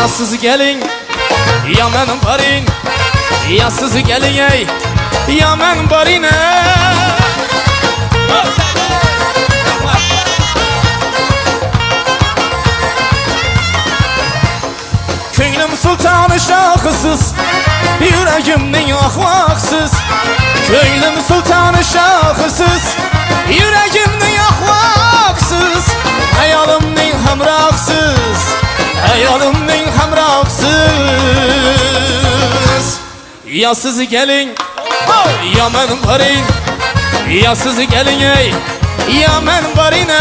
Ya siz gelin, ya mənim barin. Ya siz gelin ey, ya mən barine. Könlüm sultanı şahısız, yüreğimden ahvaksız. Könlüm sultanı şahısız, yüreğimden ahvaksız. Hayalımdan hamraksız, hayalımdan hamraksız. Ya siz gelin, ya mən varin. Ya siz gelin ey, ya mən varine.